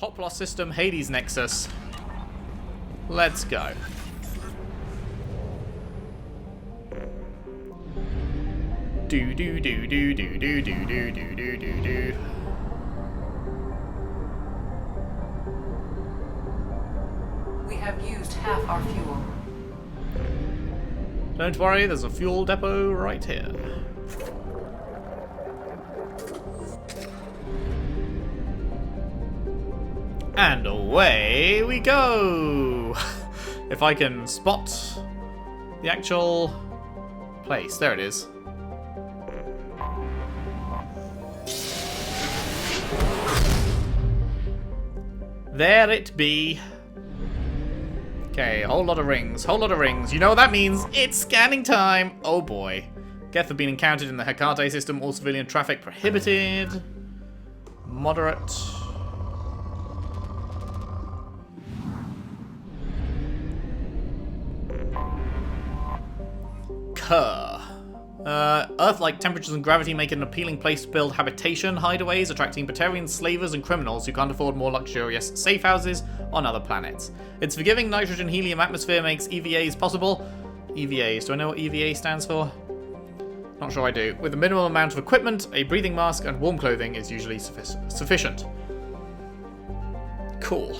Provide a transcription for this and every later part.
Hot system, Hades Nexus. Let's go. Do do do do do do do do do do do do. We have used half our fuel. Don't worry, there's a fuel depot right here. And away we go! If I can spot the actual place. There it is. There it be. Okay, whole lot of rings, whole lot of rings. You know what that means? It's scanning time! Oh boy. Geth have been encountered in the Hecate system. All civilian traffic prohibited. Moderate. Earth-like temperatures and gravity make it an appealing place to build habitation hideaways, attracting Praetorian slavers and criminals who can't afford more luxurious safe houses on other planets. Its forgiving nitrogen-helium atmosphere makes EVAs possible. EVAs, do I know what EVA stands for? Not sure I do. With a minimal amount of equipment, a breathing mask and warm clothing is usually sufficient. Cool.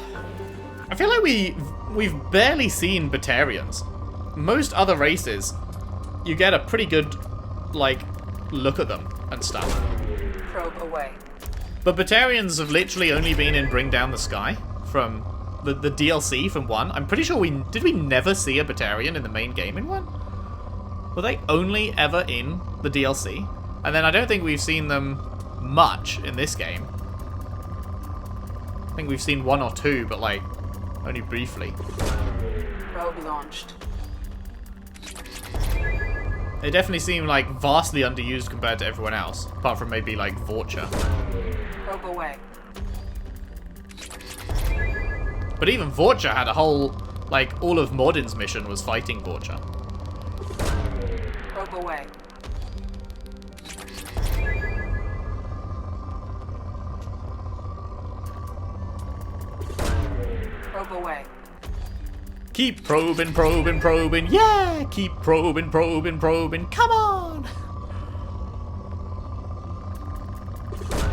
I feel like we've barely seen Praetorians. Most other races, you get a pretty good, like, look at them and stuff. Probe away. But Praetorians have literally only been in Bring Down the Sky from the DLC from 1. I'm pretty sure did we never see a Praetorian in the main game in 1? Were they only ever in the DLC? And then I don't think we've seen them much in this game. I think we've seen 1 or 2, but like, only briefly. Probe launched. They definitely seem like vastly underused compared to everyone else, apart from maybe like Vorcha. Probe away. But even Vorcha had a whole, like, all of Mordin's mission was fighting Vorcha. Probe away. Probe away. Keep probing, probing, probing. Yeah! Keep probing, probing, probing. Come on!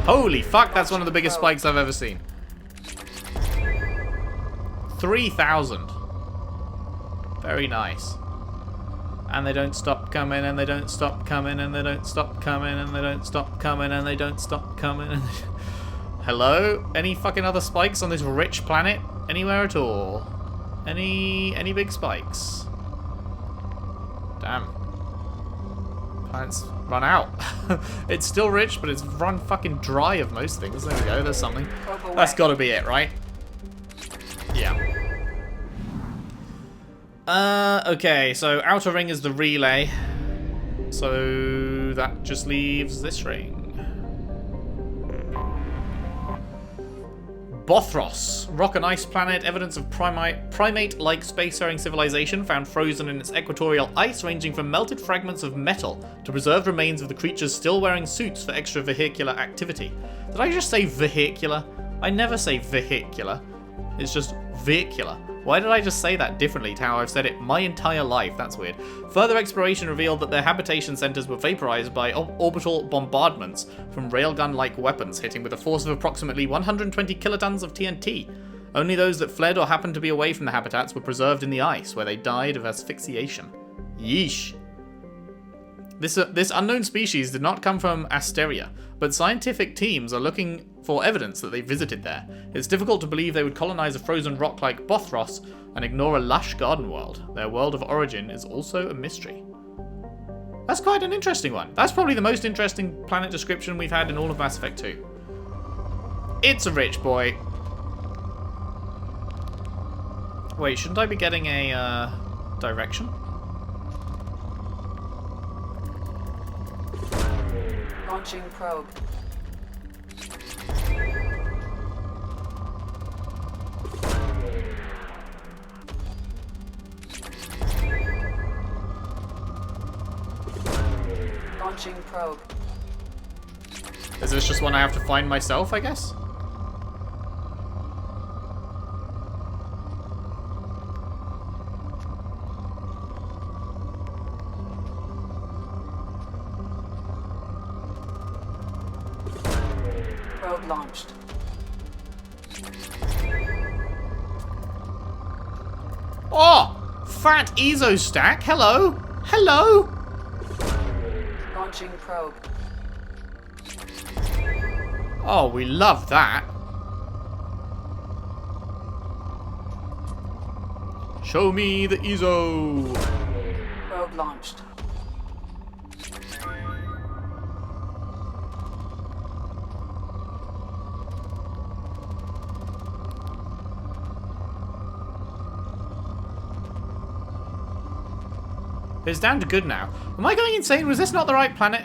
Holy fuck, that's one of the biggest spikes I've ever seen. 3,000. Very nice. And they don't stop coming, and they don't stop coming, and they don't stop coming, and they don't stop coming, and they don't stop coming. Hello? Any fucking other spikes on this rich planet? Anywhere at all? Any big spikes? Damn. Planet's run out. It's still rich, but it's run fucking dry of most things. There we go, there's something. That's gotta be it, right? Yeah. Okay, so outer ring is the relay. So that just leaves this ring. Bothros, rock and ice planet, evidence of primate-like spacefaring civilization found frozen in its equatorial ice, ranging from melted fragments of metal to preserved remains of the creatures still wearing suits for extra vehicular activity. Did I just say vehicular? I never say vehicular. It's just vehicular. Why did I just say that differently to how I've said it my entire life? That's weird. Further exploration revealed that their habitation centers were vaporized by orbital bombardments from railgun-like weapons, hitting with a force of approximately 120 kilotons of TNT. Only those that fled or happened to be away from the habitats were preserved in the ice, where they died of asphyxiation. Yeesh. This unknown species did not come from Asteria, but scientific teams are looking for evidence that they visited there. It's difficult to believe they would colonize a frozen rock like Bothros and ignore a lush garden world. Their world of origin is also a mystery. That's quite an interesting one. That's probably the most interesting planet description we've had in all of Mass Effect 2. It's a rich boy. Wait, shouldn't I be getting a direction? Launching probe. Launching probe. Is this just one I have to find myself, I guess? Probe launched. Oh! Fat Ezo stack. Hello! Hello! Launching probe. Oh, we love that. Show me the Ezo. Probe launched. It's down to good now. Am I going insane? Was this not the right planet?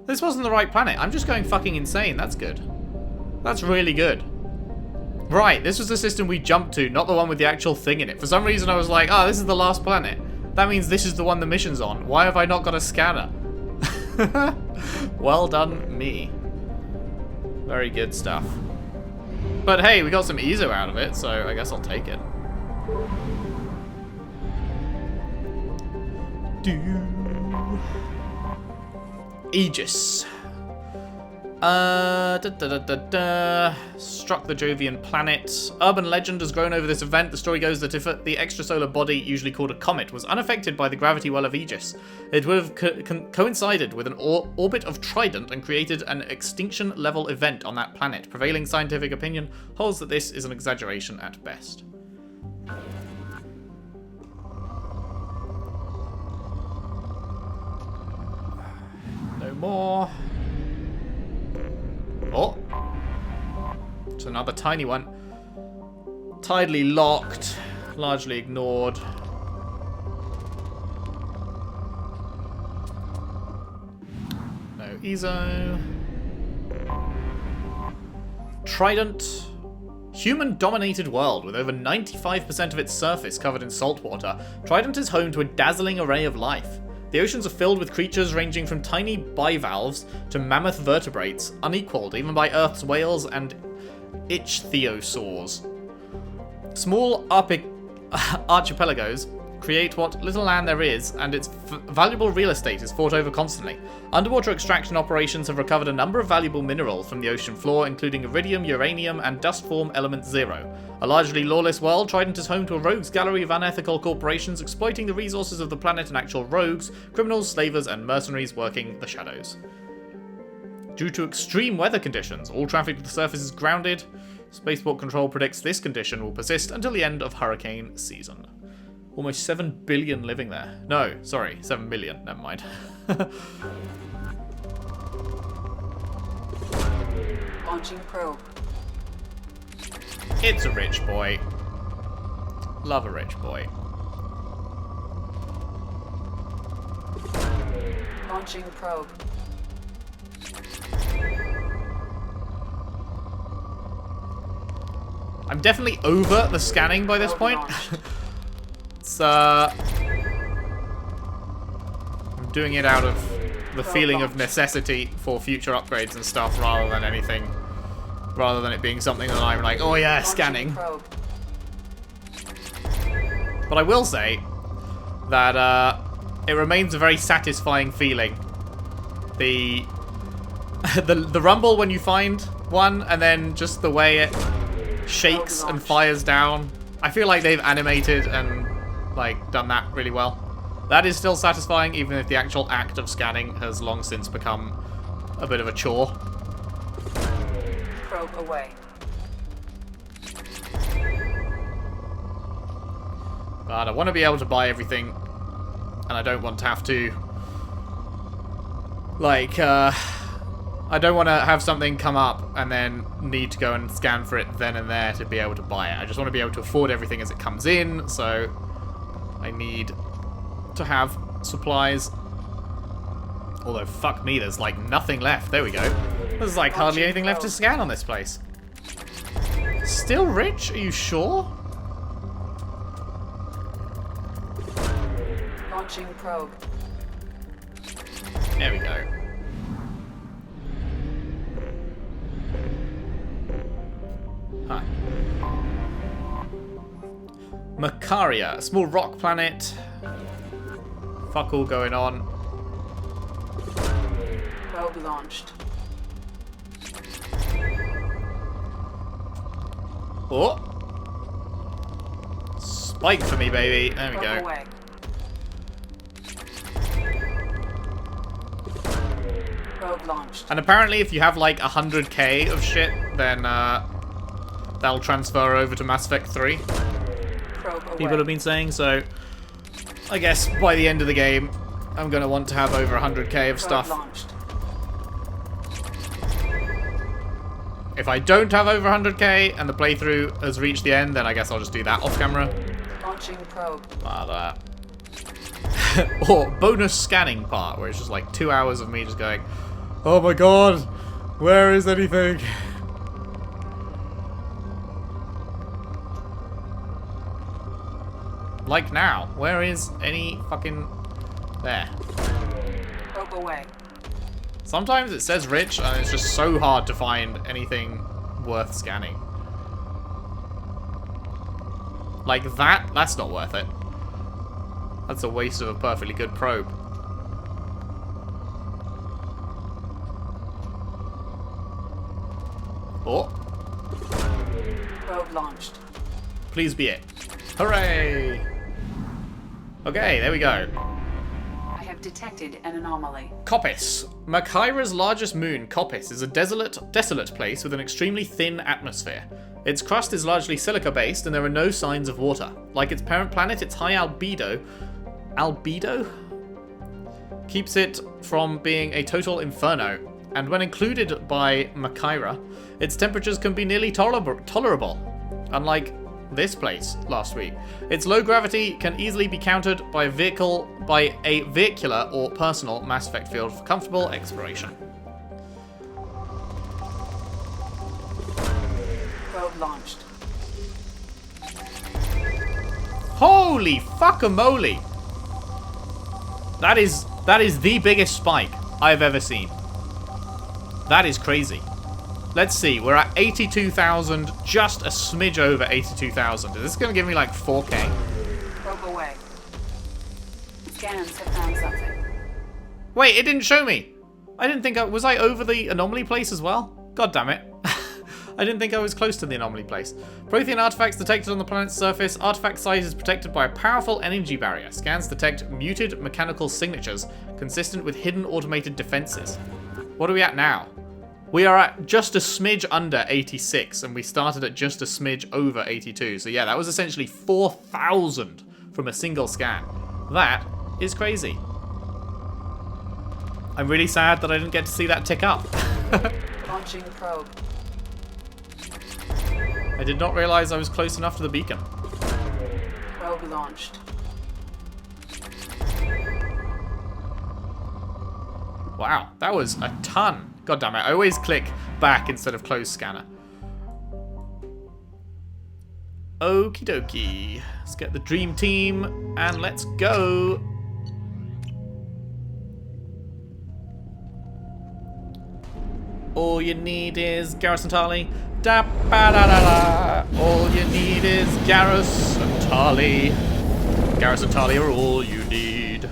This wasn't the right planet. I'm just going fucking insane. That's good. That's really good. Right, this was the system we jumped to, not the one with the actual thing in it. For some reason I was like, oh, this is the last planet. That means this is the one the mission's on. Why have I not got a scanner? Well done, me. Very good stuff. But hey, we got some Ezo out of it, so I guess I'll take it. Aegis. Struck the Jovian planet. Urban legend has grown over this event. The story goes that if the extrasolar body, usually called a comet, was unaffected by the gravity well of Aegis, it would have coincided with an orbit of Trident and created an extinction-level event on that planet. Prevailing scientific opinion holds that this is an exaggeration at best. No more. Oh. It's another tiny one. Tidally locked. Largely ignored. No Ezo. Trident. Human-dominated world with over 95% of its surface covered in saltwater. Trident is home to a dazzling array of life. The oceans are filled with creatures ranging from tiny bivalves to mammoth vertebrates, unequaled even by Earth's whales and ichthyosaurs. Small archipelagos create what little land there is, and its valuable real estate is fought over constantly. Underwater extraction operations have recovered a number of valuable minerals from the ocean floor, including iridium, uranium, and dust form element 0. A largely lawless world, Trident is home to a rogues gallery of unethical corporations exploiting the resources of the planet and actual rogues, criminals, slavers, and mercenaries working the shadows. Due to extreme weather conditions, all traffic to the surface is grounded. Spaceport Control predicts this condition will persist until the end of hurricane season. Almost 7 billion living there. No, sorry, 7 million. Never mind. Launching probe. It's a rich boy. Love a rich boy. Launching probe. I'm definitely over the scanning by this point. It's, I'm doing it out of the feeling of necessity for future upgrades and stuff rather than anything, rather than it being something that I'm like, oh yeah, scanning. But I will say that it remains a very satisfying feeling. The rumble when you find one, and then just the way it shakes and fires down. I feel like they've animated and like done that really well. That is still satisfying, even if the actual act of scanning has long since become a bit of a chore. Probe away. But I want to be able to buy everything, and I don't want to have to, like, I don't want to have something come up and then need to go and scan for it then and there to be able to buy it. I just want to be able to afford everything as it comes in, so I need to have supplies. Although, fuck me, there's like nothing left. There we go. There's like hardly anything left to scan on this place. Still rich? Are you sure? Launching probe. There we go. Huh. Makaria, a small rock planet. Fuck all going on. Probe launched. Oh. Spike for me, baby. There we go. Away. Probe launched. And apparently if you have like 100k of shit, then that'll transfer over to Mass Effect 3. Probe away. People have been saying, so I guess by the end of the game, I'm going to want to have over 100k of stuff. Launched. If I don't have over 100k and the playthrough has reached the end, then I guess I'll just do that off camera. Launching probe. Like that. Or bonus scanning part, where it's just like 2 hours of me just going, oh my god, where is anything? Like now, where is any fucking... There. Probe away. Sometimes it says rich, and it's just so hard to find anything worth scanning. Like that? That's not worth it. That's a waste of a perfectly good probe. Oh. Probe launched. Please be it. Hooray! Okay, there we go. I have detected an anomaly. Coppice. Makara's largest moon, Coppice, is a desolate place with an extremely thin atmosphere. Its crust is largely silica-based, and there are no signs of water. Like its parent planet, its high albedo keeps it from being a total inferno. And when included by Makaria, its temperatures can be nearly tolerable, unlike this place last week. Its low gravity can easily be countered by a vehicular or personal Mass Effect field for comfortable exploration. Probe launched. Holy fuckamoly! That is the biggest spike I've ever seen. That is crazy. Let's see, we're at 82,000, just a smidge over 82,000. Is this going to give me like 4K? Probe away. Scans have found something. Wait, it didn't show me. I didn't think was I over the anomaly place as well? God damn it. I didn't think I was close to the anomaly place. Prothean artifacts detected on the planet's surface. Artifact size is protected by a powerful energy barrier. Scans detect muted mechanical signatures consistent with hidden automated defenses. What are we at now? We are at just a smidge under 86, and we started at just a smidge over 82. So yeah, that was essentially 4,000 from a single scan. That is crazy. I'm really sad that I didn't get to see that tick up. Launching probe. I did not realize I was close enough to the beacon. Probe launched. Wow, that was a ton. God damn it, I always click back instead of close scanner. Okie dokie. Let's get the dream team and let's go. All you need is Garrus and Tali. Da ba da da da. All you need is Garrus and Tali. Garrus and Tali are all you need.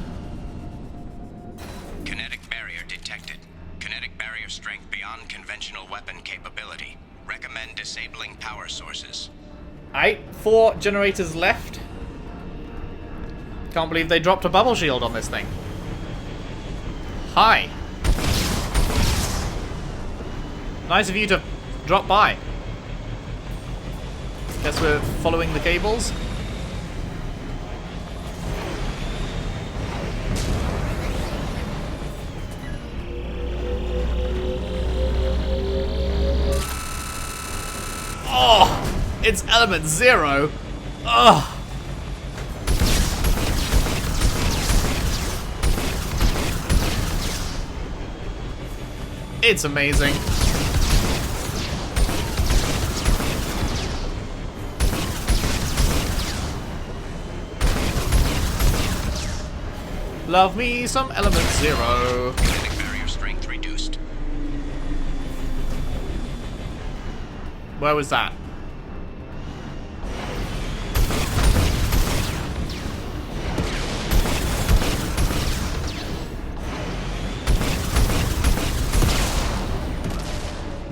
Kinetic barrier detected. Kinetic barrier strength beyond conventional weapon capability. Recommend disabling power sources. Aight, 4 generators left. Can't believe they dropped a bubble shield on this thing. Hi. Nice of you to drop by. Guess we're following the cables. Oh, it's element 0. Ugh. It's amazing. Love me some element 0. Kinetic barrier strength reduced. Where was that?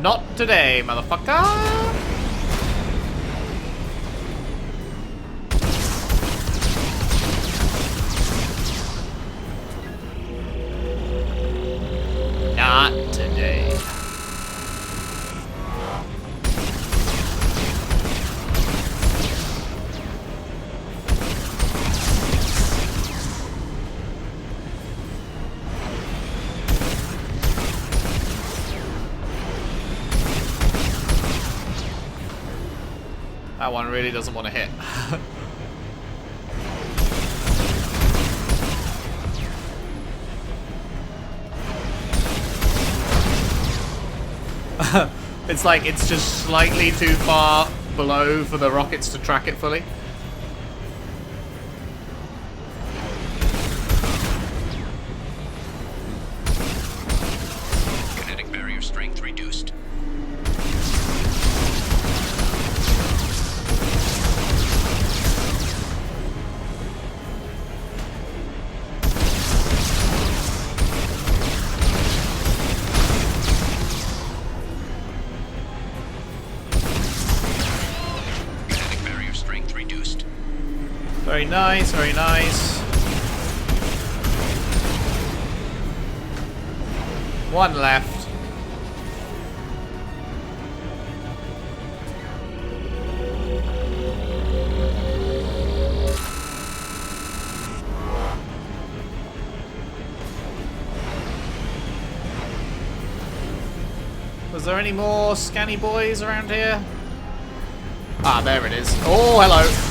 Not today, motherfucker. That one really doesn't want to hit. It's like it's just slightly too far below for the rockets to track it fully. Kinetic barrier strength reduced. Very nice, very nice. One left. Was there any more scanny boys around here? Ah, there it is. Oh, hello.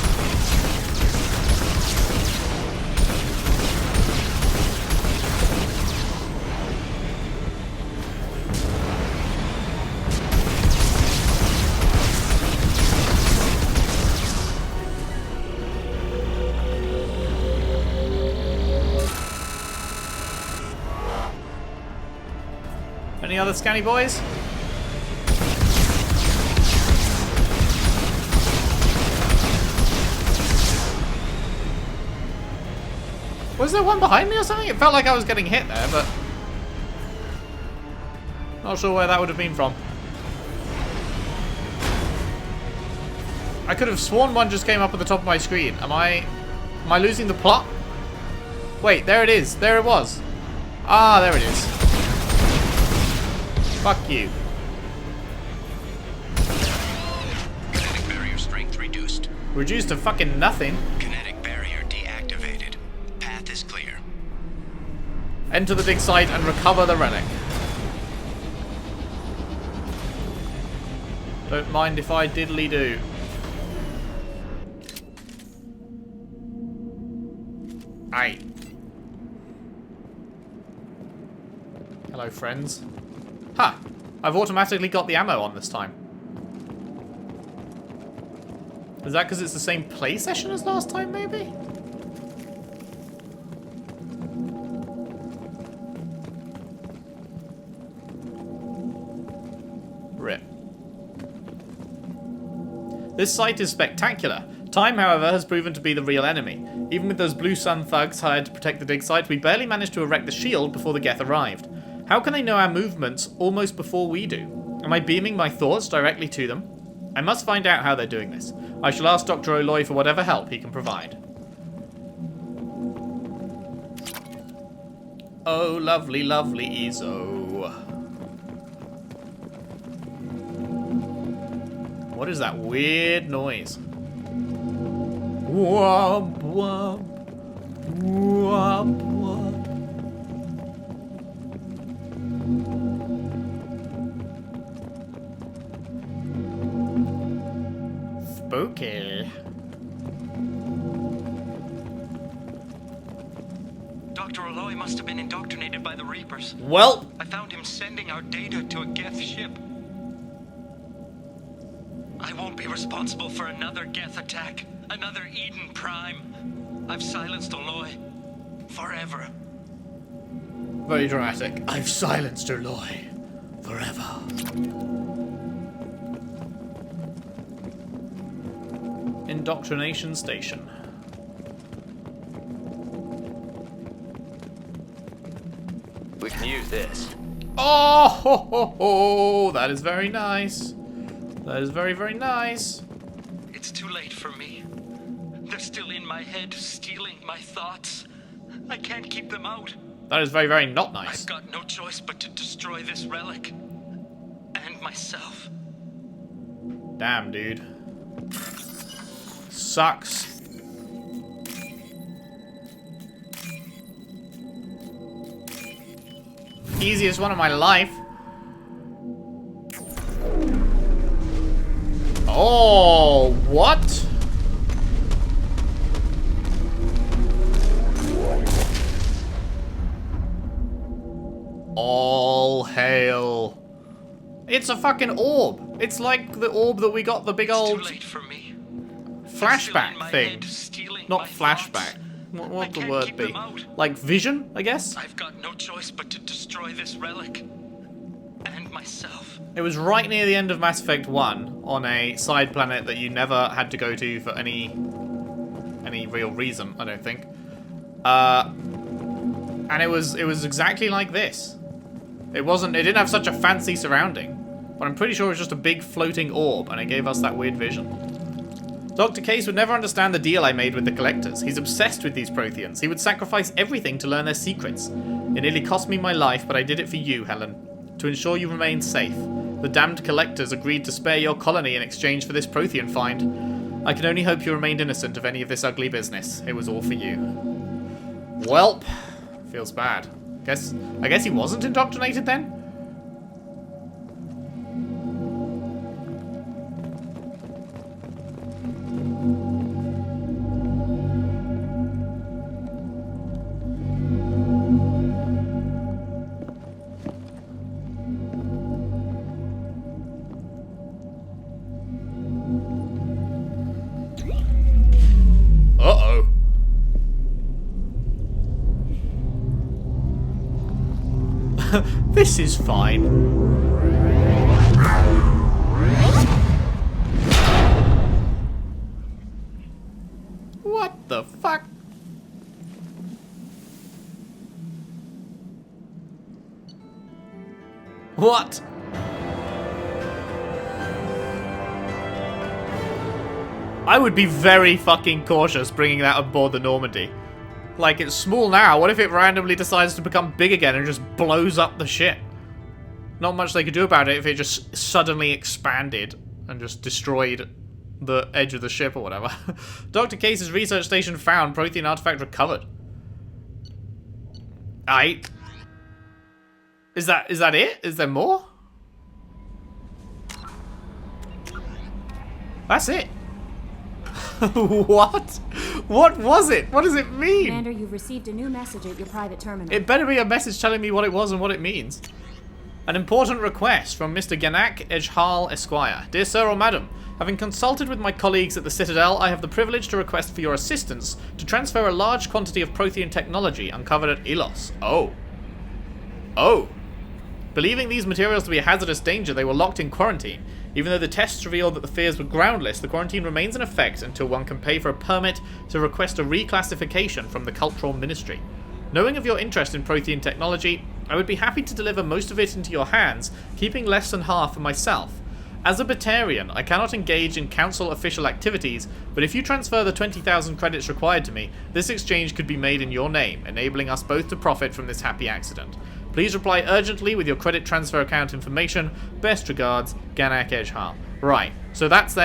Any other scanny boys? Was there one behind me or something? It felt like I was getting hit there, but not sure where that would have been from. I could have sworn one just came up at the top of my screen. Am I losing the plot? Wait, there it is. There it was. Ah, there it is. Fuck you. Kinetic barrier strength reduced. Reduced to fucking nothing. Kinetic barrier deactivated. Path is clear. Enter the dig site and recover the relic. Don't mind if I diddly do. Aye. Hello, friends. Ha! Huh. I've automatically got the ammo on this time. Is that because it's the same play session as last time, maybe? Rip. This site is spectacular. Time, however, has proven to be the real enemy. Even with those Blue Sun thugs hired to protect the dig site, we barely managed to erect the shield before the Geth arrived. How can they know our movements almost before we do? Am I beaming my thoughts directly to them? I must find out how they're doing this. I shall ask Dr. Oloy for whatever help he can provide. Oh, lovely, lovely Ezo. What is that weird noise? Womp womp. Womp womp. Spooky. Dr. Oloy must have been indoctrinated by the Reapers. Well, I found him sending our data to a Geth ship. I won't be responsible for another Geth attack, another Eden Prime. I've silenced Oloy. Forever. very dramatic. I've silenced Oloy forever. Indoctrination Station. We can use this. Oh, ho, ho, ho. That is very nice. That is very, very nice. It's too late for me. They're still in my head, stealing my thoughts. I can't keep them out. That is very, very not nice. I've got no choice but to destroy this relic. And myself. Damn, dude. Sucks. Easiest one of my life. Oh, what? All hail. It's a fucking orb. It's like the orb that we got the big old Too late for me. flashback thing. Not my flashback. thoughts. What I would the can't word keep be? them out. Like vision, I guess? I've got no choice but to destroy this relic. And myself. It was right near the end of Mass Effect 1 on a side planet that you never had to go to for any real reason, I don't think. And it was exactly like this. It didn't have such a fancy surrounding, but I'm pretty sure it was just a big floating orb and it gave us that weird vision. Dr. Case would never understand the deal I made with the Collectors. He's obsessed with these Protheans. He would sacrifice everything to learn their secrets. It nearly cost me my life, but I did it for you, Helen. To ensure you remain safe. The damned Collectors agreed to spare your colony in exchange for this Prothean find. I can only hope you remained innocent of any of this ugly business. It was all for you. Welp. Feels bad. I guess he wasn't indoctrinated then? Uh-oh. This is fine. What the fuck? What? I would be very fucking cautious bringing that aboard the Normandy. Like, it's small now. What if it randomly decides to become big again and just blows up the ship? Not much they could do about it if it just suddenly expanded and just destroyed the edge of the ship or whatever. Dr. Case's research station found Prothean artifact recovered. Is that it? Is there more? That's it. What? What was it? What does it mean? Commander, you've received a new message at your private terminal. It better be a message telling me what it was and what it means. An important request from Mr. Ganak Ejhal Esquire. Dear Sir or Madam, having consulted with my colleagues at the Citadel, I have the privilege to request for your assistance to transfer a large quantity of Prothean technology uncovered at Ilos. Oh. Believing these materials to be a hazardous danger, they were locked in quarantine. Even though the tests revealed that the fears were groundless, the quarantine remains in effect until one can pay for a permit to request a reclassification from the Cultural Ministry. Knowing of your interest in Prothean technology, I would be happy to deliver most of it into your hands, keeping less than half for myself. As a Praetorian, I cannot engage in council official activities, but if you transfer the 20,000 credits required to me, this exchange could be made in your name, enabling us both to profit from this happy accident. Please reply urgently with your credit transfer account information. Best regards, Ganak Ejhal. Right, so that's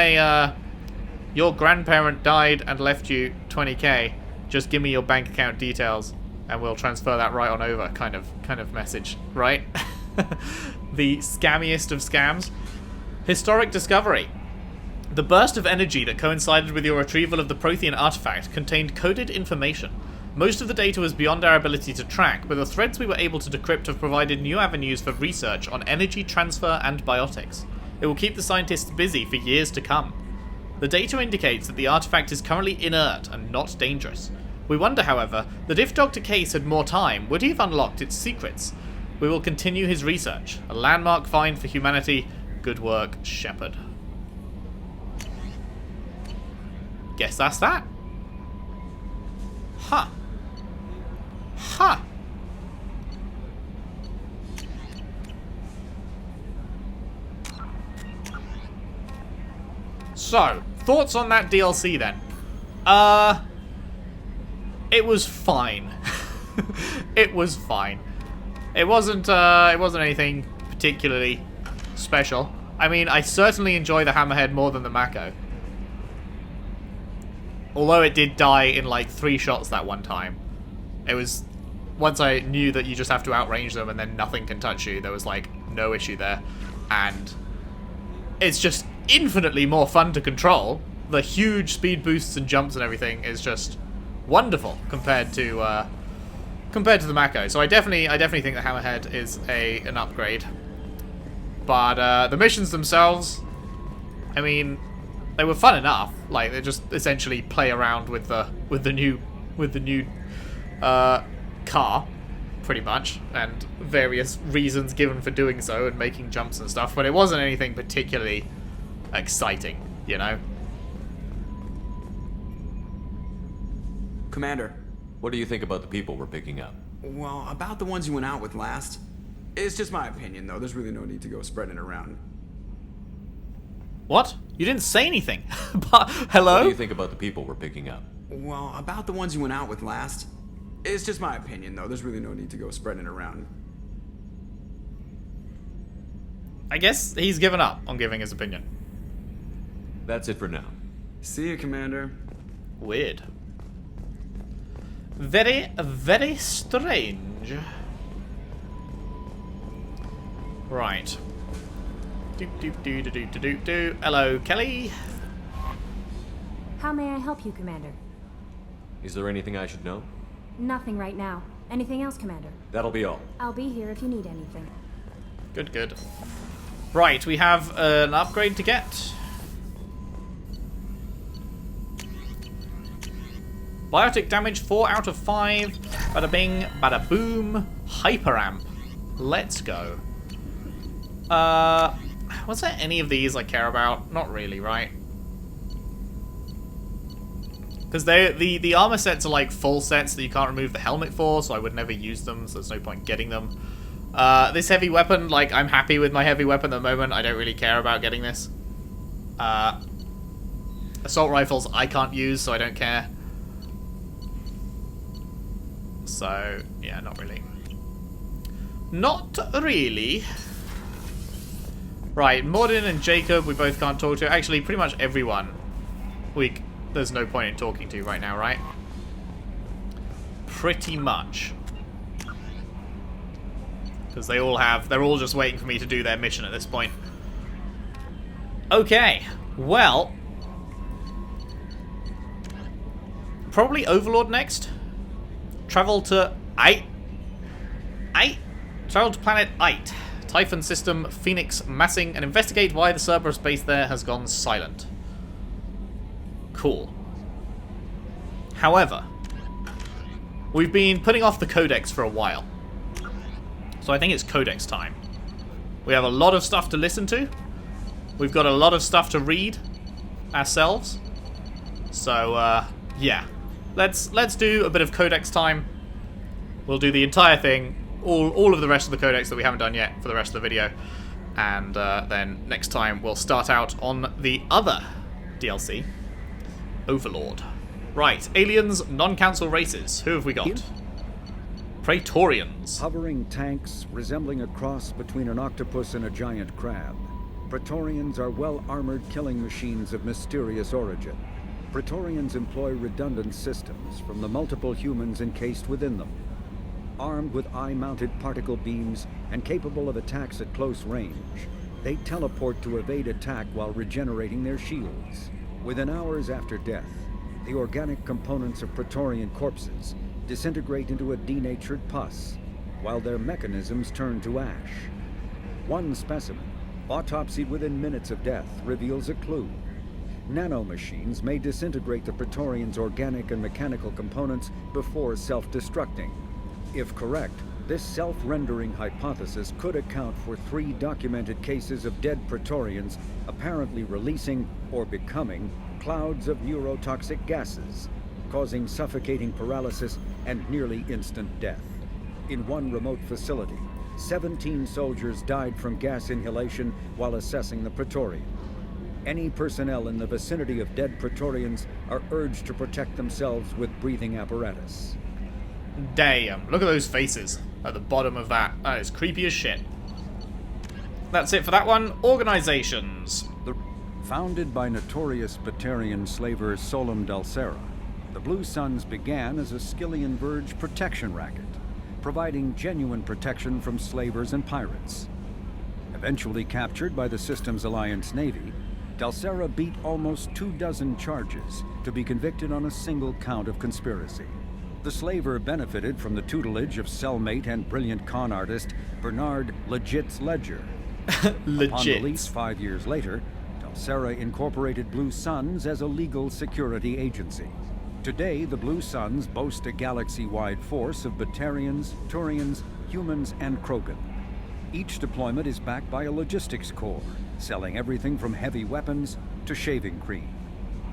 your grandparent died and left you 20k. Just give me your bank account details and we'll transfer that right on over kind of message, right? The scammiest of scams. Historic discovery. The burst of energy that coincided with your retrieval of the Prothean artifact contained coded information. Most of the data was beyond our ability to track, but the threads we were able to decrypt have provided new avenues for research on energy transfer and biotics. It will keep the scientists busy for years to come. The data indicates that the artifact is currently inert and not dangerous. We wonder, however, that if Dr. Case had more time, would he have unlocked its secrets? We will continue his research. A landmark find for humanity. Good work, Shepard. Guess that's that. Huh. So, thoughts on that DLC then? It was fine. It was fine. It wasn't anything particularly special. I mean, I certainly enjoy the Hammerhead more than the Mako. Although it did die in like 3 shots that one time. It was... Once I knew that you just have to outrange them and then nothing can touch you, there was like no issue there. And it's just infinitely more fun to control. The huge speed boosts and jumps and everything is just wonderful compared to the Mako. So I definitely think the Hammerhead is an upgrade. But the missions themselves, I mean, they were fun enough. Like, they just essentially play around with the new car, pretty much, and various reasons given for doing so and making jumps and stuff. But it wasn't anything particularly exciting, you know. Commander. What do you think about the people we're picking up? Well, about the ones you went out with last. It's just my opinion, though. There's really no need to go spreading it around. What? You didn't say anything. But, hello? What do you think about the people we're picking up? Well, about the ones you went out with last. It's just my opinion, though. There's really no need to go spreading it around. I guess he's given up on giving his opinion. That's it for now. See you, Commander. Weird. Very, very strange. Right. Do. Hello, Kelly. How may I help you, Commander? Is there anything I should know? Nothing right now. Anything else, Commander? That'll be all. I'll be here if you need anything. Good. Right, we have an upgrade to get. Biotic damage 4 out of 5. Bada bing, bada boom. Hyper amp. Let's go. Was there any of these I care about? Not really, right? Because the armor sets are like full sets that you can't remove the helmet for, so I would never use them, so there's no point getting them. This heavy weapon, like, I'm happy with my heavy weapon at the moment. I don't really care about getting this. Assault rifles I can't use, so I don't care. So, yeah, not really. Not really. Right, Morden and Jacob, we both can't talk to. Actually, pretty much everyone there's no point in talking to right now, right? Pretty much. Because they're all just waiting for me to do their mission at this point. Okay, well. Probably Overlord next. Travel to Travel to planet Ait. Typhon system, Phoenix massing, and investigate why the Cerberus base there has gone silent. Cool. However, we've been putting off the Codex for a while. So I think it's Codex time. We have a lot of stuff to listen to. We've got a lot of stuff to read ourselves. So, yeah. Let's do a bit of Codex time. We'll do the entire thing. All of the rest of the Codex that we haven't done yet for the rest of the video. And then next time we'll start out on the other DLC, Overlord. Right, aliens, non-council races. Who have we got? Praetorians. Hovering tanks resembling a cross between an octopus and a giant crab. Praetorians are well-armored killing machines of mysterious origin. Praetorians employ redundant systems from the multiple humans encased within them. Armed with eye-mounted particle beams and capable of attacks at close range, they teleport to evade attack while regenerating their shields. Within hours after death, the organic components of Praetorian corpses disintegrate into a denatured pus, while their mechanisms turn to ash. One specimen, autopsied within minutes of death, reveals a clue. Nanomachines may disintegrate the Praetorians' organic and mechanical components before self-destructing. If correct, this self-rendering hypothesis could account for 3 documented cases of dead Praetorians apparently releasing or becoming clouds of neurotoxic gases, causing suffocating paralysis and nearly instant death. In one remote facility, 17 soldiers died from gas inhalation while assessing the Praetorian. Any personnel in the vicinity of dead Praetorians are urged to protect themselves with breathing apparatus. Damn, look at those faces at the bottom of that. That is creepy as shit. That's it for that one. Organizations. Founded by notorious Batarian slaver Solum Dulcera, the Blue Suns began as a Skillian Verge protection racket, providing genuine protection from slavers and pirates. Eventually captured by the Systems Alliance Navy, Telsera beat almost 24 charges to be convicted on a single count of conspiracy. The slaver benefited from the tutelage of cellmate and brilliant con artist Bernard Legit's Ledger. Legit. Upon release 5 years later, Telsera incorporated Blue Suns as a legal security agency. Today, the Blue Suns boast a galaxy-wide force of Batarians, Turians, humans, and Krogan. Each deployment is backed by a logistics core, selling everything from heavy weapons to shaving cream.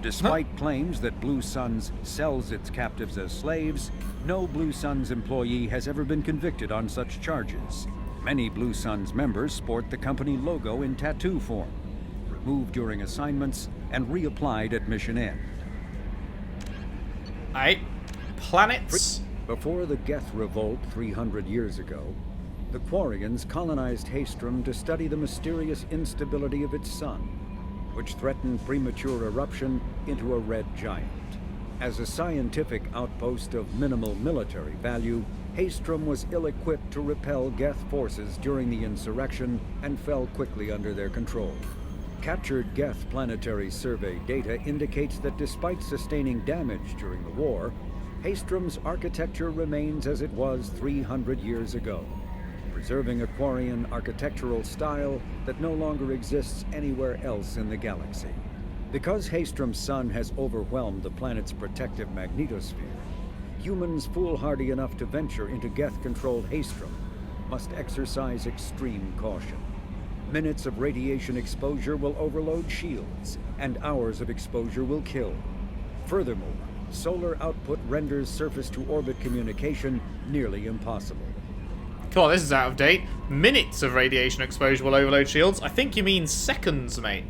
Despite claims that Blue Suns sells its captives as slaves, no Blue Suns employee has ever been convicted on such charges. Many Blue Suns members sport the company logo in tattoo form, removed during assignments and reapplied at mission end. Alright. Planets. Before the Geth Revolt 300 years ago, the Quarians colonized Haystrom to study the mysterious instability of its sun, which threatened premature eruption into a red giant. As a scientific outpost of minimal military value, Haystrom was ill-equipped to repel Geth forces during the insurrection and fell quickly under their control. Captured Geth planetary survey data indicates that despite sustaining damage during the war, Haystrom's architecture remains as it was 300 years ago, preserving a Quarian architectural style that no longer exists anywhere else in the galaxy. Because Haystrom's sun has overwhelmed the planet's protective magnetosphere, humans foolhardy enough to venture into Geth-controlled Haystrom must exercise extreme caution. Minutes of radiation exposure will overload shields, and hours of exposure will kill. Furthermore, solar output renders surface-to-orbit communication nearly impossible. Cool, this is out of date. Minutes of radiation exposure will overload shields. I think you mean seconds, mate.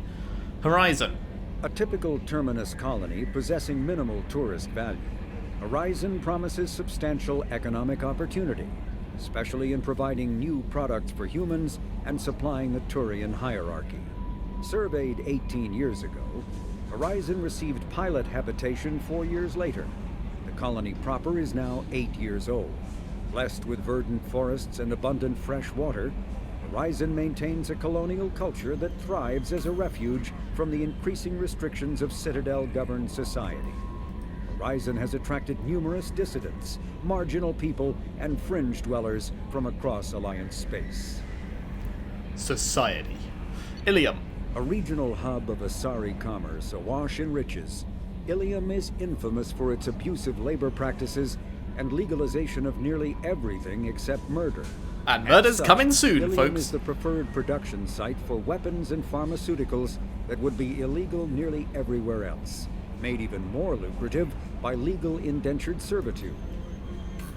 Horizon. A typical terminus colony possessing minimal tourist value, Horizon promises substantial economic opportunity, especially in providing new products for humans and supplying the Turian hierarchy. Surveyed 18 years ago, Horizon received pilot habitation 4 years later. The colony proper is now 8 years old. Blessed with verdant forests and abundant fresh water, Horizon maintains a colonial culture that thrives as a refuge from the increasing restrictions of Citadel-governed society. Horizon has attracted numerous dissidents, marginal people, and fringe dwellers from across Alliance space. Society. Ilium. A regional hub of Asari commerce awash in riches, Ilium is infamous for its abusive labor practices and legalization of nearly everything except murder. And murder's As such, coming soon, Ilium folks. is the preferred production site for weapons and pharmaceuticals that would be illegal nearly everywhere else, made even more lucrative by legal indentured servitude.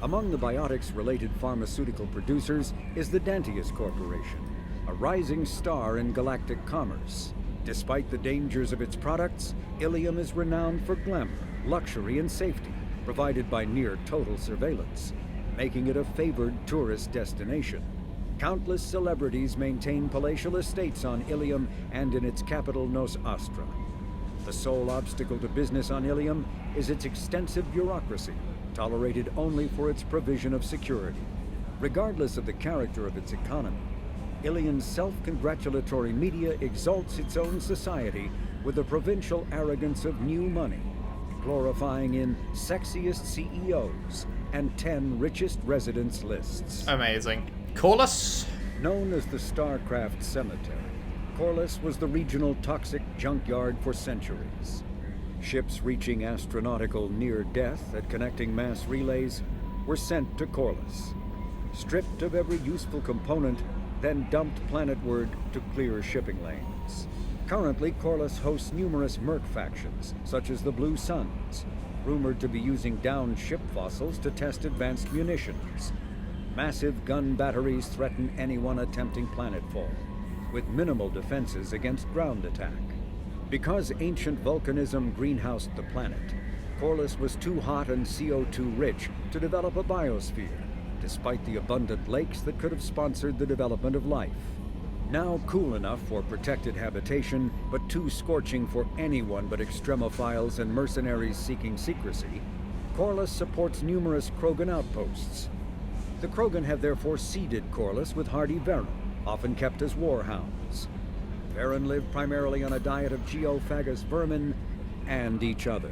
Among the biotics-related pharmaceutical producers is the Dantius Corporation, a rising star in galactic commerce. Despite the dangers of its products, Ilium is renowned for glamour, luxury, and safety, provided by near-total surveillance, making it a favored tourist destination. Countless celebrities maintain palatial estates on Ilium and in its capital Nos Astra. The sole obstacle to business on Ilium is its extensive bureaucracy, tolerated only for its provision of security. Regardless of the character of its economy, Ilium's self-congratulatory media exalts its own society with the provincial arrogance of new money, glorifying in sexiest CEOs and 10 richest residents lists. Amazing. Corliss. Known as the Starcraft Cemetery, Corliss was the regional toxic junkyard for centuries. Ships reaching astronautical near-death at connecting mass relays were sent to Corliss, stripped of every useful component, then dumped planetward to clear shipping lanes. Currently, Corliss hosts numerous merc factions, such as the Blue Suns, rumored to be using downed ship fossils to test advanced munitions. Massive gun batteries threaten anyone attempting planetfall, with minimal defenses against ground attack. Because ancient volcanism greenhoused the planet, Corliss was too hot and CO2 rich to develop a biosphere, despite the abundant lakes that could have sponsored the development of life. Now cool enough for protected habitation, but too scorching for anyone but extremophiles and mercenaries seeking secrecy, Corliss supports numerous Krogan outposts. The Krogan have therefore seeded Corliss with hardy Verum, often kept as warhounds. Farron lived primarily on a diet of geophagous vermin and each other.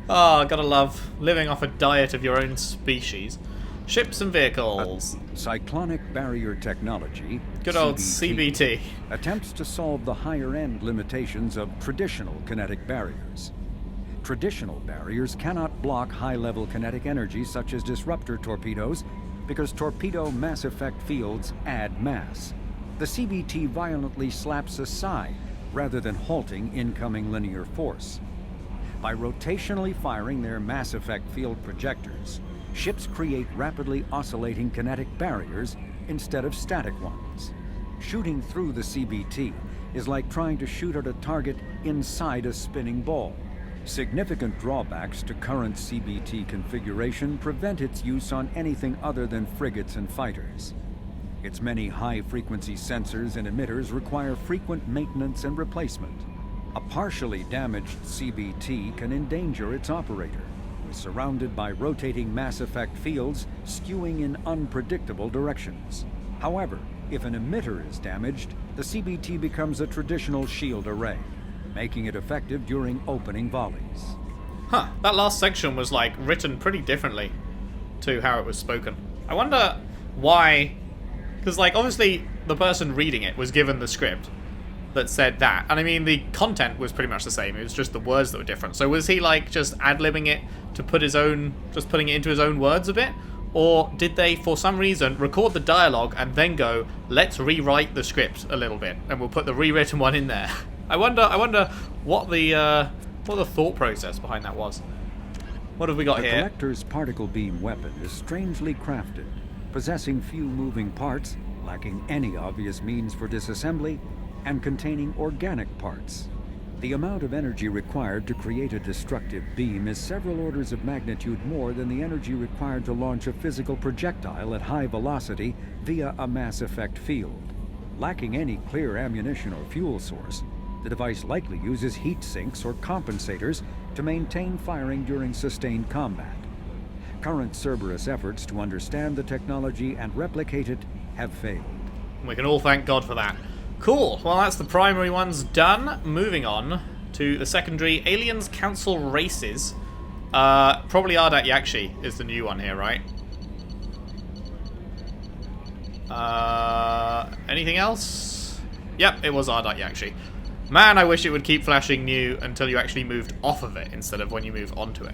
Oh, gotta love living off a diet of your own species. Ships and vehicles. Cyclonic barrier technology, Good old CBT. attempts to solve the higher-end limitations of traditional kinetic barriers. Traditional barriers cannot block high-level kinetic energy such as disruptor torpedoes because torpedo mass effect fields add mass. The CBT violently slaps aside rather than halting incoming linear force. By rotationally firing their mass effect field projectors, ships create rapidly oscillating kinetic barriers instead of static ones. Shooting through the CBT is like trying to shoot at a target inside a spinning ball. Significant drawbacks to current CBT configuration prevent its use on anything other than frigates and fighters. Its many high-frequency sensors and emitters require frequent maintenance and replacement. A partially damaged CBT can endanger its operator, who is surrounded by rotating mass effect fields skewing in unpredictable directions. However, if an emitter is damaged, the CBT becomes a traditional shield array, making it effective during opening volleys. Huh, that last section was like written pretty differently to how it was spoken. I wonder why, because like obviously the person reading it was given the script that said that, and I mean the content was pretty much the same, it was just the words that were different. So was he like just ad-libbing it to put his own, just putting it into his own words a bit? Or did they, for some reason, record the dialogue and then go, let's rewrite the script a little bit, and we'll put the rewritten one in there? I wonder what the thought process behind that was. What have we got the here? The Collector's particle beam weapon is strangely crafted, possessing few moving parts, lacking any obvious means for disassembly, and containing organic parts. The amount of energy required to create a destructive beam is several orders of magnitude more than the energy required to launch a physical projectile at high velocity via a mass effect field. Lacking any clear ammunition or fuel source, the device likely uses heat sinks or compensators to maintain firing during sustained combat. Current Cerberus efforts to understand the technology and replicate it have failed. We can all thank God for that. Cool, well that's the primary ones done. Moving on to the secondary. Aliens Council Races. Probably Ardat Yakshi is the new one here, right? Anything else? Yep, it was Ardat Yakshi. Man, I wish it would keep flashing new until you actually moved off of it instead of when you move onto it.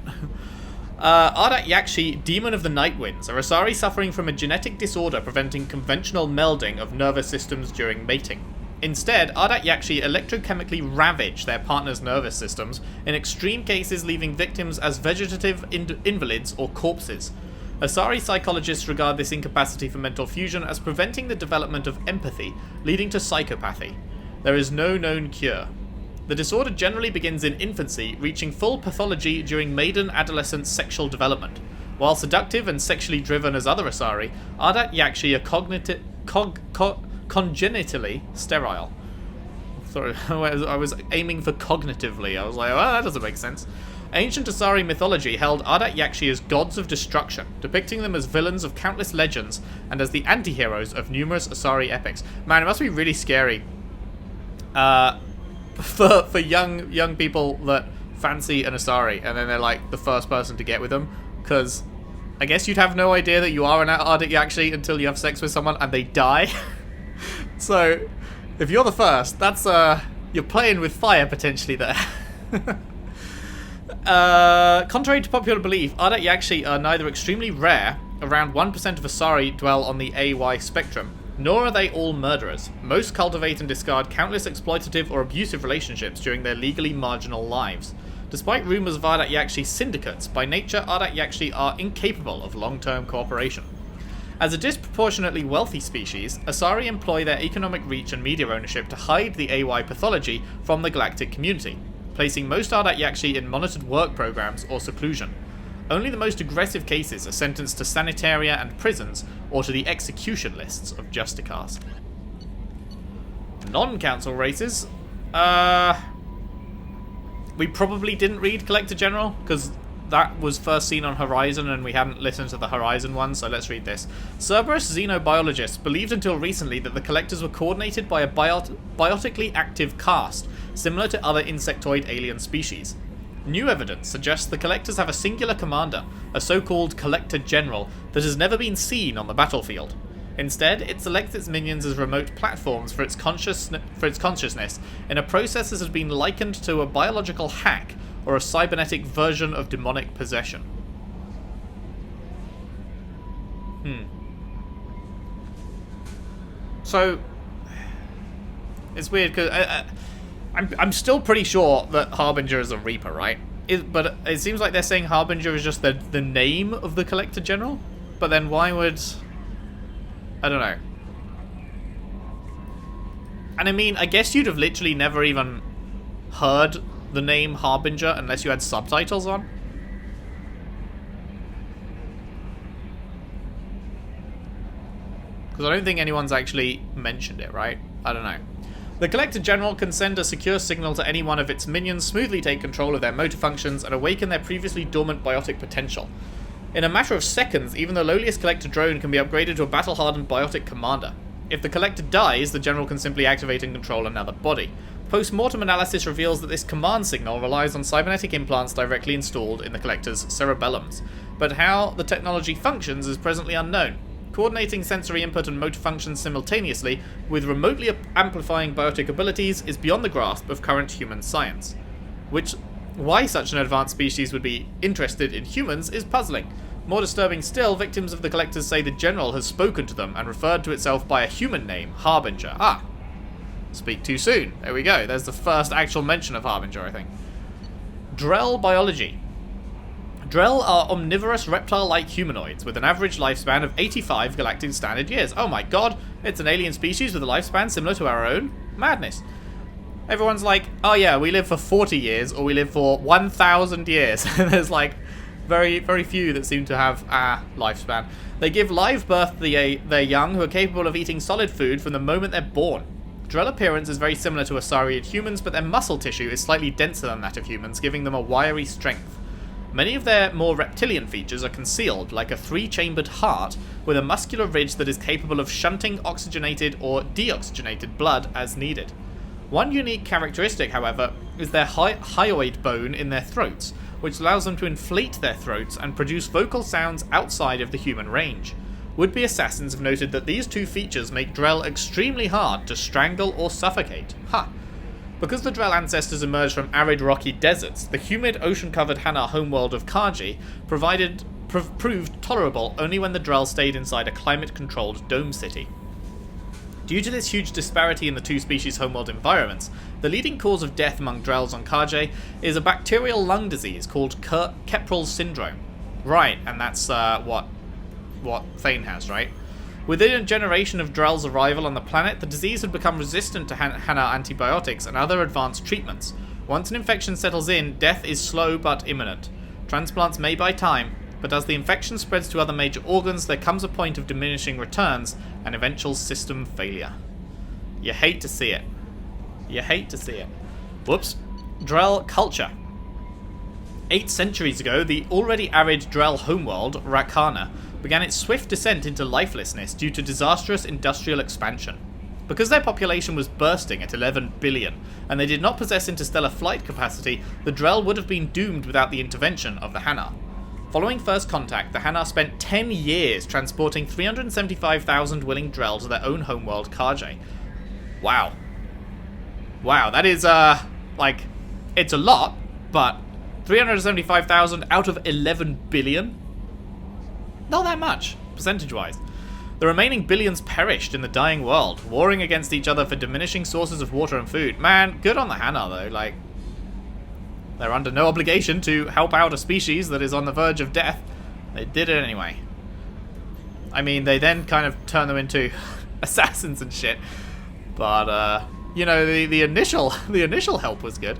Ardat Yakshi, Demon of the Night Winds, are Asari suffering from a genetic disorder preventing conventional melding of nervous systems during mating. Instead, Ardat Yakshi electrochemically ravage their partner's nervous systems, in extreme cases leaving victims as vegetative invalids or corpses. Asari psychologists regard this incapacity for mental fusion as preventing the development of empathy, leading to psychopathy. There is no known cure. The disorder generally begins in infancy, reaching full pathology during maiden adolescent sexual development. While seductive and sexually driven as other Asari, Ardat Yakshi are congenitally sterile. Sorry, I was aiming for cognitively. I was like, well, that doesn't make sense. Ancient Asari mythology held Ardat Yakshi as gods of destruction, depicting them as villains of countless legends and as the anti-heroes of numerous Asari epics. Man, it must be really scary for young people that fancy an Asari and then they're like the first person to get with them, because I guess you'd have no idea that you are an Ardat Yakshi until you have sex with someone and they die. So if you're the first, that's you're playing with fire potentially there. Contrary to popular belief, Ardat Yakshi are neither extremely rare, around 1% of Asari dwell on the AY spectrum, nor are they all murderers. Most cultivate and discard countless exploitative or abusive relationships during their legally marginal lives. Despite rumours of Ardat Yakshi syndicates, by nature Ardat Yakshi are incapable of long-term cooperation. As a disproportionately wealthy species, Asari employ their economic reach and media ownership to hide the AY pathology from the galactic community, placing most Ardat Yakshi in monitored work programs or seclusion. Only the most aggressive cases are sentenced to sanitaria and prisons, or to the execution lists of Justicars. Non-council races. We probably didn't read Collector General, because that was first seen on Horizon, and we hadn't listened to the Horizon one, so let's read this. Cerberus xenobiologists believed until recently that the Collectors were coordinated by a biotically active caste, similar to other insectoid alien species. New evidence suggests the Collectors have a singular commander, a so-called Collector General, that has never been seen on the battlefield. Instead, it selects its minions as remote platforms for its consciousness, in a process that has been likened to a biological hack or a cybernetic version of demonic possession. So, it's weird, because I'm still pretty sure that Harbinger is a Reaper, right? But it seems like they're saying Harbinger is just the name of the Collector General? But then why would... I don't know. And I mean, I guess you'd have literally never even heard the name Harbinger unless you had subtitles on. Because I don't think anyone's actually mentioned it, right? I don't know. The Collector General can send a secure signal to any one of its minions, smoothly take control of their motor functions, and awaken their previously dormant biotic potential. In a matter of seconds, even the lowliest Collector drone can be upgraded to a battle-hardened biotic commander. If the Collector dies, the General can simply activate and control another body. Post-mortem analysis reveals that this command signal relies on cybernetic implants directly installed in the Collector's cerebellums, but how the technology functions is presently unknown. Coordinating sensory input and motor functions simultaneously with remotely amplifying biotic abilities is beyond the grasp of current human science. Why such an advanced species would be interested in humans is puzzling. More disturbing still, victims of the Collectors say the General has spoken to them and referred to itself by a human name, Harbinger. Ah, speak too soon. There we go. There's the first actual mention of Harbinger, I think. Drell biology. Drell are omnivorous reptile-like humanoids with an average lifespan of 85 galactic standard years. Oh my god, it's an alien species with a lifespan similar to our own? Madness. Everyone's like, oh yeah, we live for 40 years or we live for 1,000 years. And there's like very, very few that seem to have a lifespan. They give live birth to their young, who are capable of eating solid food from the moment they're born. Drell appearance is very similar to Asarian humans, but their muscle tissue is slightly denser than that of humans, giving them a wiry strength. Many of their more reptilian features are concealed, like a 3-chambered heart with a muscular ridge that is capable of shunting oxygenated or deoxygenated blood as needed. One unique characteristic, however, is their hyoid bone in their throats, which allows them to inflate their throats and produce vocal sounds outside of the human range. Would-be assassins have noted that these two features make Drell extremely hard to strangle or suffocate. Because the Drell ancestors emerged from arid rocky deserts, the humid ocean-covered Hanar homeworld of Karji proved tolerable only when the Drell stayed inside a climate-controlled dome city. Due to this huge disparity in the two species' homeworld environments, the leading cause of death among Drells on Karji is a bacterial lung disease called Keprel's syndrome. Right, and that's what Thane has, right? Within a generation of Drell's arrival on the planet, the disease had become resistant to Hanar antibiotics and other advanced treatments. Once an infection settles in, death is slow but imminent. Transplants may buy time, but as the infection spreads to other major organs, there comes a point of diminishing returns and eventual system failure. You hate to see it. You hate to see it. Whoops. Drell Culture. 8 centuries ago, the already arid Drell homeworld, Rakana, began its swift descent into lifelessness due to disastrous industrial expansion. Because their population was bursting at 11 billion, and they did not possess interstellar flight capacity, the Drell would have been doomed without the intervention of the Hanar. Following first contact, the Hanar spent 10 years transporting 375,000 willing Drell to their own homeworld, Karji. Wow. Wow, that is, like, it's a lot, but 375,000 out of 11 billion? Not that much, percentage-wise. The remaining billions perished in the dying world, warring against each other for diminishing sources of water and food. Man, good on the Hanar, though, like... They're under no obligation to help out a species that is on the verge of death. They did it anyway. I mean, they then kind of turn them into assassins and shit. But, you know, the initial help was good.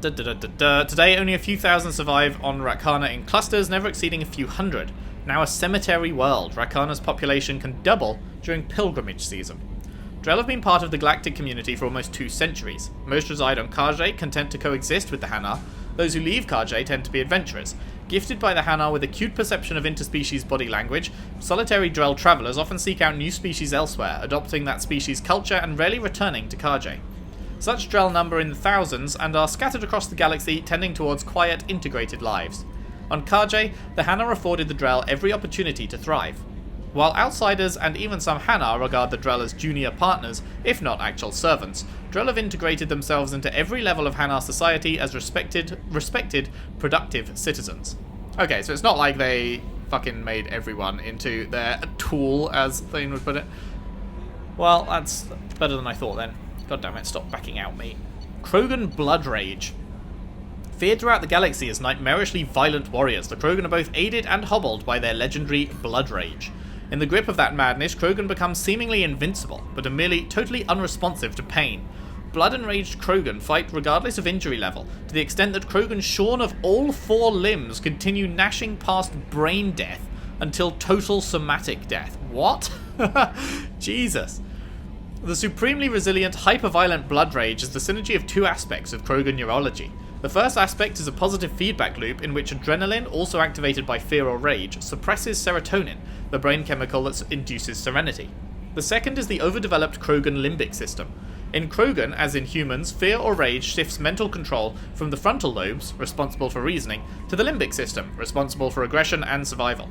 Today, only a few thousand survive on Rakana in clusters, never exceeding a few hundred. Now a cemetery world, Rakana's population can double during pilgrimage season. Drell have been part of the galactic community for almost 2 centuries. Most reside on Karji, content to coexist with the Hanar. Those who leave Khaje tend to be adventurers. Gifted by the Hanar with acute perception of interspecies body language, solitary Drell travelers often seek out new species elsewhere, adopting that species' culture and rarely returning to Khaje. Such Drell number in the thousands and are scattered across the galaxy, tending towards quiet, integrated lives. On Khaje, the Hanar afforded the Drell every opportunity to thrive. While outsiders and even some Hanar regard the Drell as junior partners, if not actual servants, Drell have integrated themselves into every level of Hanar society as respected, productive citizens. Okay, so it's not like they fucking made everyone into their tool, as Thane would put it. Well, that's better than I thought then. God damn it, stop backing out, mate. Krogan Blood Rage. Feared throughout the galaxy as nightmarishly violent warriors, the Krogan are both aided and hobbled by their legendary Blood Rage. In the grip of that madness, Krogan become seemingly invincible, but are merely totally unresponsive to pain. Blood-enraged Krogan fight regardless of injury level, to the extent that Krogan shorn of all 4 limbs continue gnashing past brain death until total somatic death. What? Jesus. The supremely resilient, hyper-violent Blood Rage is the synergy of 2 aspects of Krogan neurology. The first aspect is a positive feedback loop in which adrenaline, also activated by fear or rage, suppresses serotonin, the brain chemical that induces serenity. The second is the overdeveloped Krogan limbic system. In Krogan, as in humans, fear or rage shifts mental control from the frontal lobes, responsible for reasoning, to the limbic system, responsible for aggression and survival.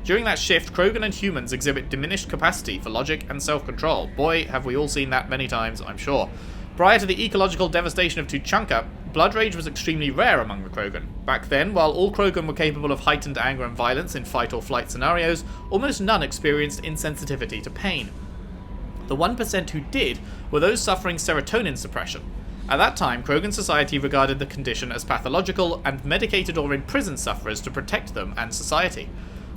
During that shift, Krogan and humans exhibit diminished capacity for logic and self-control. Boy, have we all seen that many times, I'm sure. Prior to the ecological devastation of Tuchanka, blood rage was extremely rare among the Krogan. Back then, while all Krogan were capable of heightened anger and violence in fight or flight scenarios, almost none experienced insensitivity to pain. The 1% who did were those suffering serotonin suppression. At that time, Krogan society regarded the condition as pathological and medicated or imprisoned sufferers to protect them and society.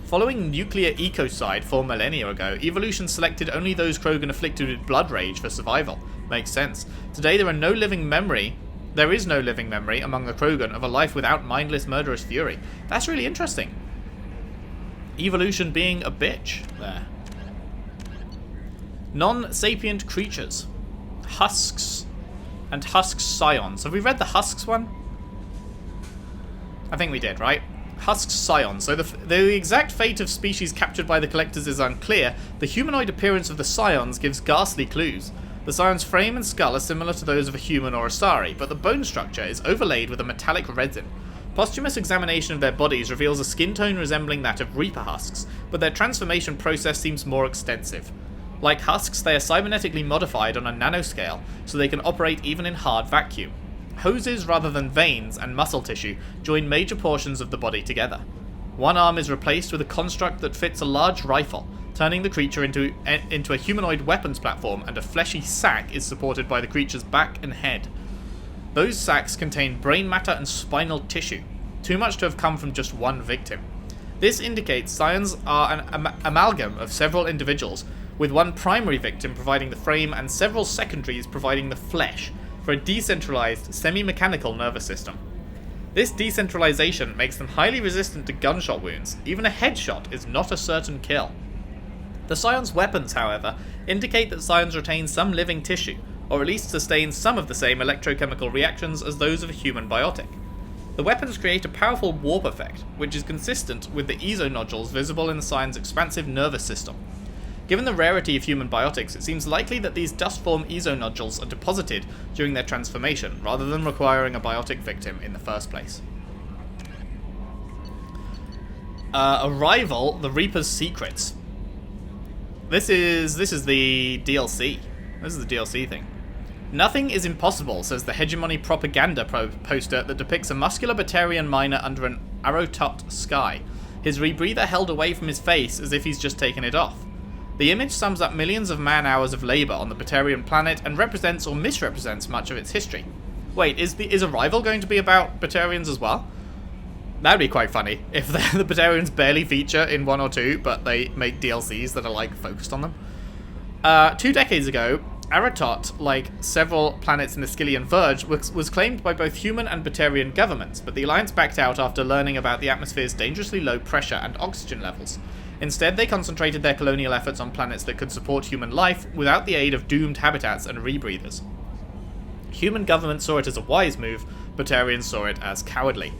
Following nuclear ecocide 4 millennia ago, evolution selected only those Krogan afflicted with blood rage for survival. Makes sense. Today there is no living memory among the Krogan of a life without mindless murderous fury. That's really interesting. Evolution being a bitch there. Non-sapient creatures. Husks and Husks Scions. Have we read the Husks one? I think we did, right? Husks Scions. So the exact fate of species captured by the Collectors is unclear. The humanoid appearance of the Scions gives ghastly clues. The Scions' frame and skull are similar to those of a human or a Sari, but the bone structure is overlaid with a metallic resin. Posthumous examination of their bodies reveals a skin tone resembling that of Reaper husks, but their transformation process seems more extensive. Like husks, they are cybernetically modified on a nanoscale, so they can operate even in hard vacuum. Hoses rather than veins and muscle tissue join major portions of the body together. One arm is replaced with a construct that fits a large rifle, turning the creature into a humanoid weapons platform, and a fleshy sac is supported by the creature's back and head. Those sacs contain brain matter and spinal tissue, too much to have come from just one victim. This indicates Scions are an amalgam of several individuals, with one primary victim providing the frame and several secondaries providing the flesh, for a decentralized, semi-mechanical nervous system. This decentralization makes them highly resistant to gunshot wounds. Even a headshot is not a certain kill. The Scions' weapons, however, indicate that Scions retain some living tissue, or at least sustain some of the same electrochemical reactions as those of a human biotic. The weapons create a powerful warp effect, which is consistent with the ezonodules visible in the Scions' expansive nervous system. Given the rarity of human biotics, it seems likely that these dust-form ezonodules are deposited during their transformation, rather than requiring a biotic victim in the first place. Arrival, the Reaper's Secrets. This is the DLC. This is the DLC thing. Nothing is impossible, says the Hegemony propaganda poster that depicts a muscular Praetorian miner under an arrow-topped sky, his rebreather held away from his face as if he's just taken it off. The image sums up millions of man-hours of labour on the Praetorian planet and represents or misrepresents much of its history. Wait, is Arrival going to be about Praetorians as well? That'd be quite funny, if the Praetorians barely feature in 1 or 2, but they make DLCs that are, like, focused on them. 2 decades ago, Aratot, like several planets in the Skyllian Verge, was claimed by both human and Praetorian governments, but the Alliance backed out after learning about the atmosphere's dangerously low pressure and oxygen levels. Instead, they concentrated their colonial efforts on planets that could support human life without the aid of doomed habitats and rebreathers. Human governments saw it as a wise move, Praetorians saw it as cowardly.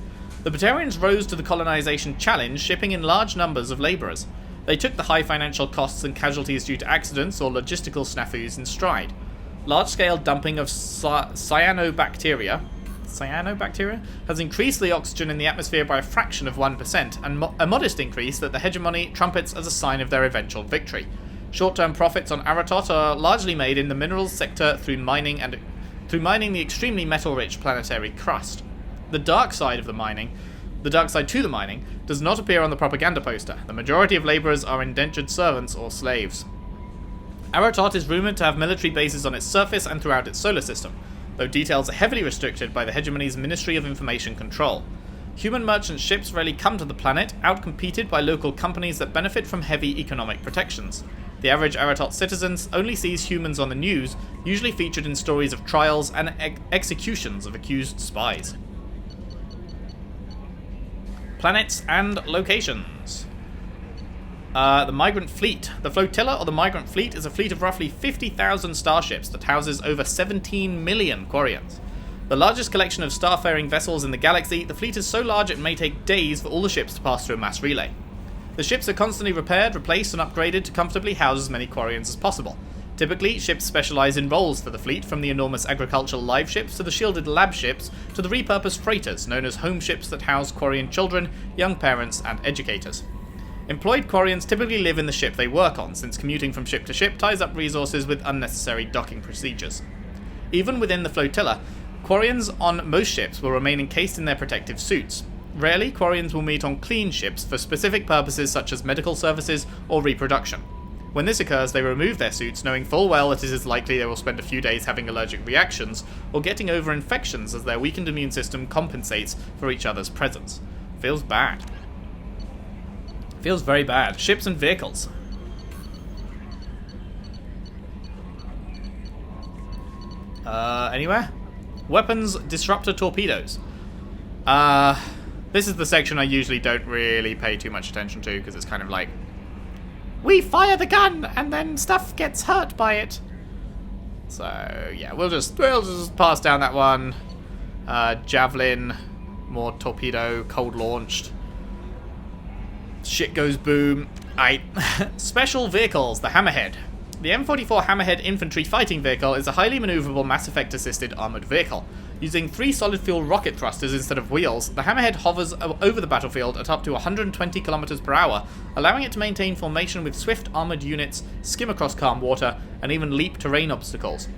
The Praetorians rose to the colonization challenge, shipping in large numbers of labourers. They took the high financial costs and casualties due to accidents or logistical snafus in stride. Large-scale dumping of cyanobacteria has increased the oxygen in the atmosphere by a fraction of 1%, and a modest increase that the hegemony trumpets as a sign of their eventual victory. Short-term profits on Aratot are largely made in the minerals sector through mining the extremely metal-rich planetary crust. The dark side to the mining, does not appear on the propaganda poster. The majority of labourers are indentured servants or slaves. Aratot is rumoured to have military bases on its surface and throughout its solar system, though details are heavily restricted by the hegemony's Ministry of Information Control. Human merchant ships rarely come to the planet, outcompeted by local companies that benefit from heavy economic protections. The average Aratot citizen only sees humans on the news, usually featured in stories of trials and executions of accused spies. Planets and locations. The Migrant Fleet. The flotilla, or the Migrant Fleet, is a fleet of roughly 50,000 starships that houses over 17 million Quarians. The largest collection of starfaring vessels in the galaxy, the fleet is so large it may take days for all the ships to pass through a mass relay. The ships are constantly repaired, replaced, and upgraded to comfortably house as many Quarians as possible. Typically, ships specialise in roles for the fleet, from the enormous agricultural live ships to the shielded lab ships to the repurposed freighters known as home ships that house Quarian children, young parents, and educators. Employed Quarians typically live in the ship they work on, since commuting from ship to ship ties up resources with unnecessary docking procedures. Even within the flotilla, Quarians on most ships will remain encased in their protective suits. Rarely, Quarians will meet on clean ships for specific purposes such as medical services or reproduction. When this occurs, they remove their suits, knowing full well that it is likely they will spend a few days having allergic reactions or getting over infections as their weakened immune system compensates for each other's presence. Feels bad. Feels very bad. Ships and vehicles. Anywhere? Weapons, disruptor torpedoes. This is the section I usually don't really pay too much attention to, because it's kind of like, we fire the gun and then stuff gets hurt by it. So yeah, we'll just pass down that one. Javelin, more torpedo, cold launched. Shit goes boom. Special vehicles, the Hammerhead. The M44 Hammerhead infantry fighting vehicle is a highly maneuverable Mass Effect assisted armoured vehicle. Using 3 solid fuel rocket thrusters instead of wheels, the Hammerhead hovers over the battlefield at up to 120 km per hour, allowing it to maintain formation with swift armoured units, skim across calm water, and even leap terrain obstacles.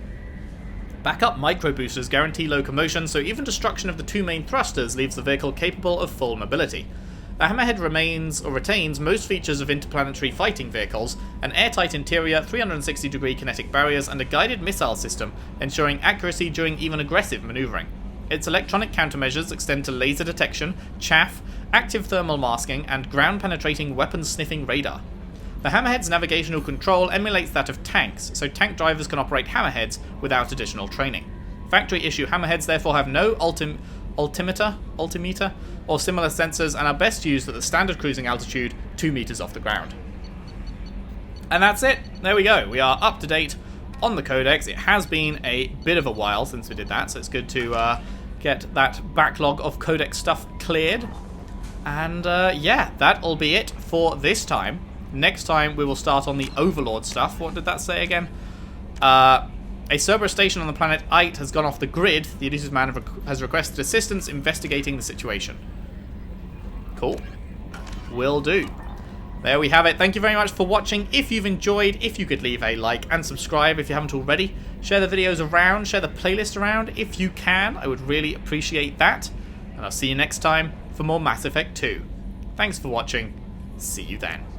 Backup micro boosters guarantee locomotion, so even destruction of the 2 main thrusters leaves the vehicle capable of full mobility. The Hammerhead retains most features of interplanetary fighting vehicles, an airtight interior, 360-degree kinetic barriers, and a guided missile system, ensuring accuracy during even aggressive maneuvering. Its electronic countermeasures extend to laser detection, chaff, active thermal masking, and ground-penetrating weapons-sniffing radar. The Hammerhead's navigational control emulates that of tanks, so tank drivers can operate Hammerheads without additional training. Factory-issue Hammerheads therefore have no altimeter, or similar sensors, and are best used at the standard cruising altitude 2 meters off the ground. And that's it. There we go. We are up to date on the Codex. It has been a bit of a while since we did that, so it's good to get that backlog of Codex stuff cleared. And yeah, that'll be it for this time. Next time we will start on the Overlord stuff. What did that say again? A Cerberus station on the planet Ite has gone off the grid. The Odysseus man has requested assistance investigating the situation. Cool. Will do. There we have it. Thank you very much for watching. If you've enjoyed, if you could leave a like and subscribe if you haven't already. Share the videos around, share the playlist around if you can. I would really appreciate that. And I'll see you next time for more Mass Effect 2. Thanks for watching. See you then.